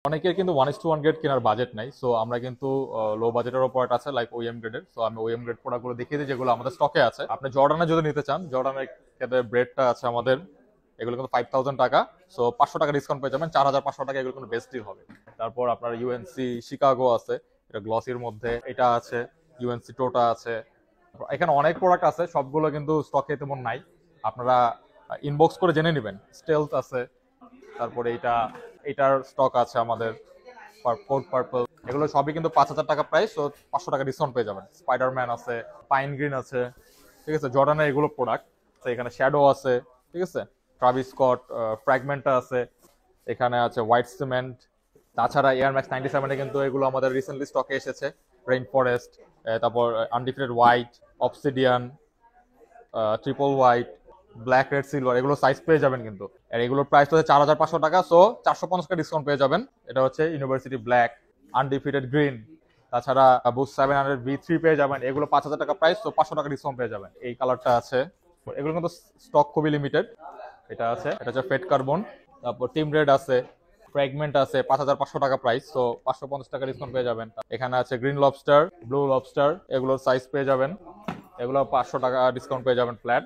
অনেকের কিন্তু 1:1 গ্রেড কেনার বাজেট নাই, সো আমরা কিন্তু লো বাজেটেরও প্রোডাক্ট আছে লাইক ওএম গ্রেডের। সো আমি ওএম গ্রেড প্রোডাক্টগুলো দেখিয়ে দিই যেগুলো আমাদের স্টকে আছে। আপনি জর্ডানের যদি নিতে চান, জর্ডানের ক্ষেত্রে ব্রেডটা আছে আমাদের, এগুলো কিন্তু 5000 টাকা। সো 500 টাকা ডিসকাউন্ট পেয়ে যাবেন, 4500 টাকা, এগুলো কিন্তু বেস্ট ডিল হবে। তারপর আপনার ইউএনসি শিকাগো আছে, এটা গ্লসির মধ্যে, এটা আছে ইউএনসি টোটা আছে। এখানে অনেক প্রোডাক্ট আছে, সবগুলো কিন্তু স্টকে তেমন নাই, আপনারা ইনবক্স করে জেনে নেবেন। স্টেলথ আছে, তারপরে এটার স্টক আছে আমাদের, কোড পার্পল, এগুলো সবই কিন্তু 5000 টাকা প্রাইস। সো 500 টাকা ডিসকাউন্ট পেয়ে যাবেন। স্পাইডারম্যান আছে, পাইন গ্রিন আছে, ঠিক আছে, জর্ডানের এগুলো প্রোডাক্ট। তো এখানে শ্যাডো আছে, ঠিক আছে, ট্রাভিস স্কট, ফ্র্যাগমেন্টটা আছে, এখানে আছে হোয়াইট সিমেন্ট। তাছাড়া এয়ার ম্যাক্স 97 কিন্তু এগুলো আমাদের রিসেন্টলি স্টকে এসেছে। রেইন ফরেস্ট, তারপর undefeated white, obsidian, triple white, black, red, silver, এগুলো সাইজ পেয়ে যাবেন কিন্তু। আর এগুলোর প্রাইস হচ্ছে 4500 টাকা। সো 450 টাকা ডিসকাউন্ট পেয়ে যাবেন। এটা হচ্ছে ইউনিভার্সিটি ব্ল্যাক, আনডিফিটেড গ্রিন। তাছাড়া বুস 700 V3 পেয়ে যাবেন, এগুলো 5000 টাকা প্রাইস। তো 500 টাকা ডিসকাউন্ট পেয়ে যাবেন। এই কালারটা আছে, এগুলো কিন্তু স্টক খুবই লিমিটেড। এটা আছে, এটা হচ্ছে ফেড কার্বন। তারপর টিম রেড আছে, ফ্র্যাগমেন্ট আছে, 5500 টাকা প্রাইস। তো 550 টাকা ডিসকাউন্ট পেয়ে যাবেন। এখানে আছে গ্রিন লবস্টার, ব্লু লবস্টার, এগুলোর সাইজ পেয়ে যাবেন, এগুলো 500 টাকা ডিসকাউন্ট পেয়ে যাবেন ফ্ল্যাট।